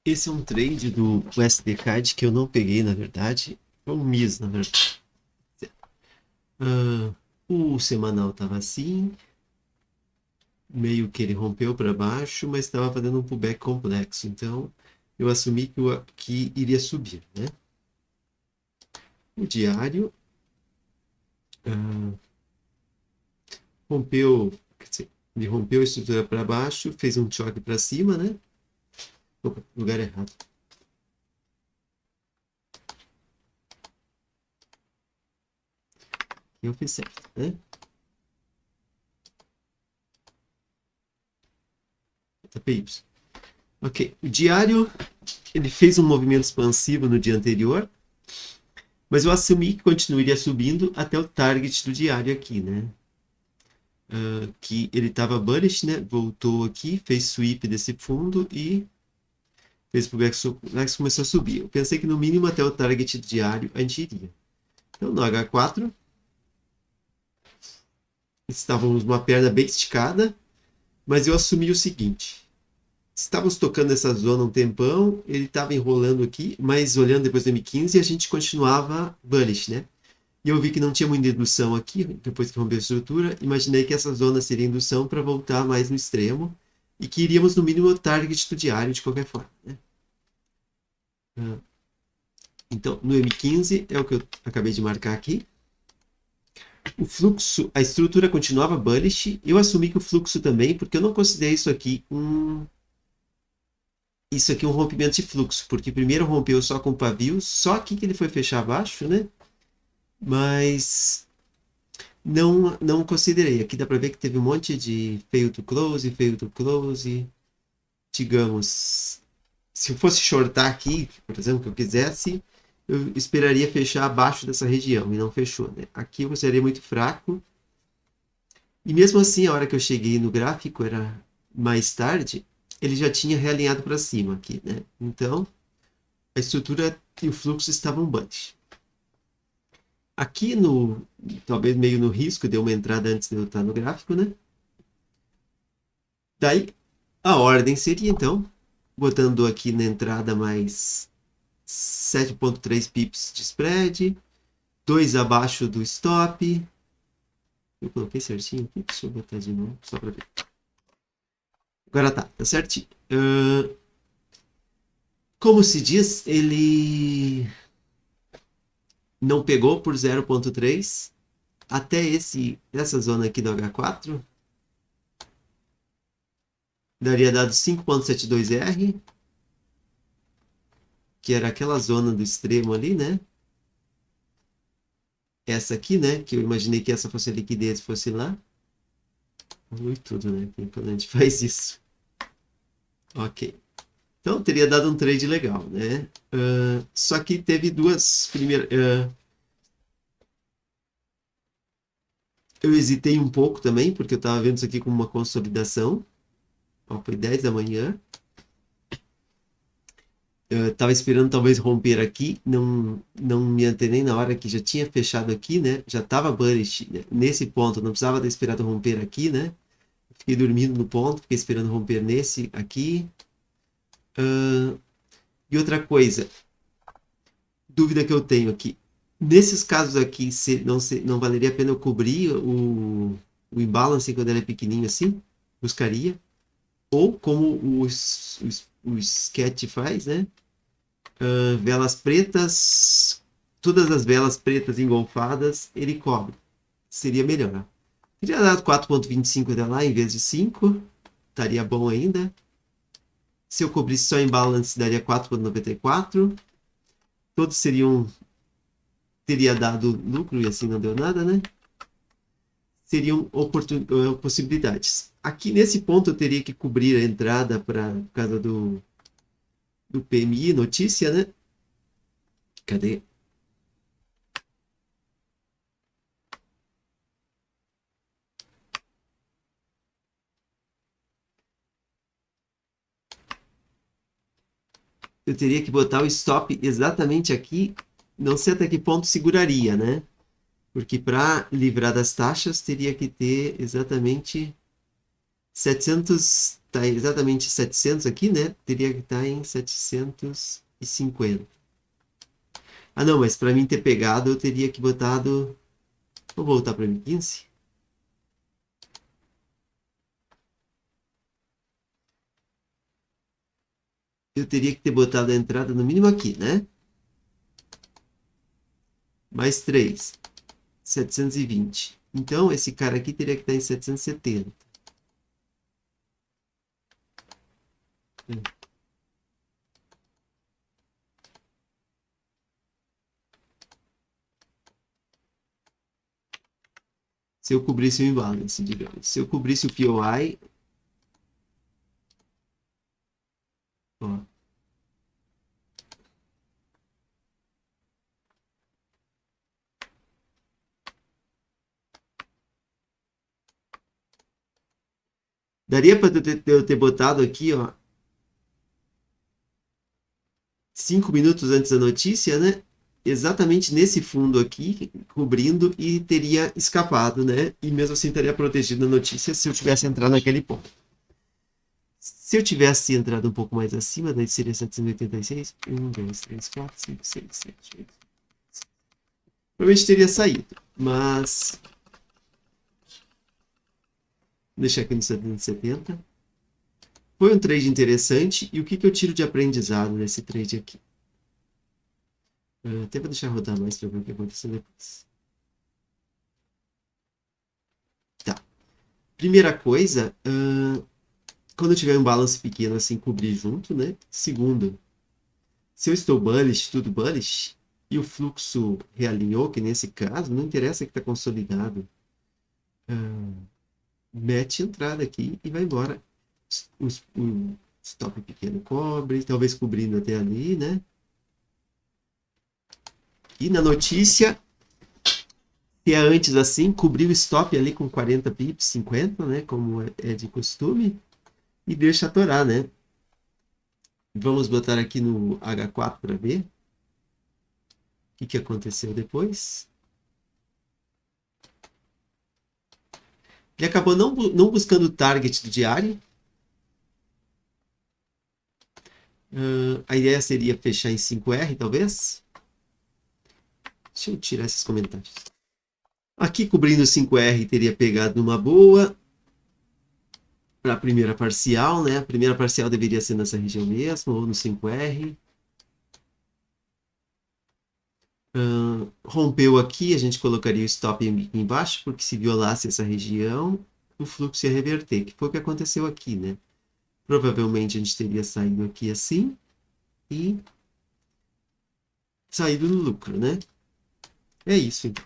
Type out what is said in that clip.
Esse é um trade do USD-CAD que eu não peguei, na verdade. É um MIS, na verdade. Ah, o semanal estava assim, meio que ele rompeu para baixo, mas estava fazendo um pullback complexo. Então, eu assumi que iria subir, né? O diário ah, rompeu, quer dizer, ele rompeu a estrutura para baixo, fez um choque para cima, né? Opa, lugar errado. Eu fiz certo, né? TPY. Ok, o diário ele fez um movimento expansivo no dia anterior, mas eu assumi que continuaria subindo até o target do diário aqui, né? Que ele estava bullish, né? Voltou aqui, fez sweep desse fundo e fez o Bex começou a subir. Eu pensei que no mínimo até o target diário a gente iria. Então no H4 estávamos numa perna bem esticada, mas eu assumi o seguinte: estávamos tocando essa zona um tempão, ele estava enrolando aqui, mas olhando depois do M15 a gente continuava bullish, né? E eu vi que não tinha muita indução aqui, depois que rompeu a estrutura. Imaginei que essa zona seria indução para voltar mais no extremo e que iríamos no mínimo o target do diário de qualquer forma, né? Então, no M15 é o que eu acabei de marcar aqui. O fluxo, a estrutura continuava bullish. Eu assumi que o fluxo também, porque eu não considerei isso aqui um rompimento de fluxo, porque primeiro rompeu só com o pavio, só aqui que ele foi fechar abaixo, né? Mas não considerei. Aqui dá para ver que teve um monte de fail to close. Digamos, se eu fosse shortar aqui, por exemplo, que eu quisesse, eu esperaria fechar abaixo dessa região e não fechou, né? Aqui eu consideraria muito fraco. E mesmo assim, a hora que eu cheguei no gráfico, era mais tarde, ele já tinha realinhado para cima aqui, né? Então, a estrutura e o fluxo estavam bullish. Aqui no, talvez meio no risco, deu uma entrada antes de eu estar no gráfico, né? Daí, a ordem seria, então, botando aqui na entrada mais 7,3 pips de spread, 2 abaixo do stop. Eu coloquei certinho aqui, deixa eu botar de novo, só para ver. Agora tá certinho. Como se diz, ele não pegou por 0,3 até essa zona aqui do H4. Daria dado 5,72R, que era aquela zona do extremo ali, né? Essa aqui, né? Que eu imaginei que essa fosse a liquidez, fosse lá. Muito tudo, né? Quando a gente faz isso. Ok. Então teria dado um trade legal, né? Só que teve duas primeiras. Eu hesitei um pouco também, porque eu estava vendo isso aqui como uma consolidação. Ó, foi 10 da manhã. Eu estava esperando talvez romper aqui, não me antenei na hora que já tinha fechado aqui, né? Já estava bullish, né? Nesse ponto, não precisava ter esperado romper aqui, né? Fiquei dormindo no ponto, fiquei esperando romper nesse aqui. E outra coisa, dúvida que eu tenho aqui. Nesses casos aqui, não valeria a pena eu cobrir o imbalance quando ele é pequenininho assim? Buscaria. Ou como o sketch faz, né? Velas pretas, todas as velas pretas engolfadas, ele cobre. Seria melhor. Teria dado 4,25 até lá em vez de 5. Estaria bom ainda. Se eu cobrisse só em balance, daria 4,94. Todos teria dado lucro e assim não deu nada, né? Seriam possibilidades. Aqui nesse ponto eu teria que cobrir a entrada por causa do PMI, notícia, né? Cadê? Eu teria que botar o stop exatamente aqui. Não sei até que ponto seguraria, né? Porque para livrar das taxas teria que ter exatamente 700. estar exatamente 700 aqui, né? Teria que estar em 750. Ah, não, mas para mim ter pegado, eu teria que botado... Vou voltar para 1015. Eu teria que ter botado a entrada no mínimo aqui, né? Mais 3. 720. Então, esse cara aqui teria que estar em 770. Se eu cobrisse o imbalance, digamos. Se eu cobrisse o POI, ó, daria para eu ter botado aqui, ó, 5 minutos antes da notícia, né? Exatamente nesse fundo aqui, cobrindo, e teria escapado, né? E mesmo assim estaria protegido na notícia se eu tivesse entrado naquele ponto. Se eu tivesse entrado um pouco mais acima, daí seria 786. 1, 2, 3, 4, 5, 6, 7, 8. Provavelmente teria saído, mas vou deixar aqui no 770. Foi um trade interessante. E o que eu tiro de aprendizado nesse trade aqui? Até vou deixar rodar mais para ver o que aconteceu depois. Tá. Primeira coisa, quando eu tiver um balance pequeno assim, cobrir junto, né? Segundo, se eu estou bullish, tudo bullish, e o fluxo realinhou, que nesse caso, não interessa que está consolidado, mete entrada aqui e vai embora. O stop pequeno cobre, talvez cobrindo até ali, né? E na notícia, se é antes assim, cobrir o stop ali com 40 pips, 50, né? Como é de costume, e deixa atorar, né? Vamos botar aqui no H4 para ver o que aconteceu depois. Ele acabou não buscando o target do diário. A ideia seria fechar em 5R, talvez. Deixa eu tirar esses comentários. Aqui, cobrindo 5R, teria pegado numa boa para a primeira parcial, né? A primeira parcial deveria ser nessa região mesmo, ou no 5R. Rompeu aqui, a gente colocaria o stop aqui embaixo, porque se violasse essa região, o fluxo ia reverter, que foi o que aconteceu aqui, né? Provavelmente a gente teria saído aqui assim e saído no lucro, né? É isso, então.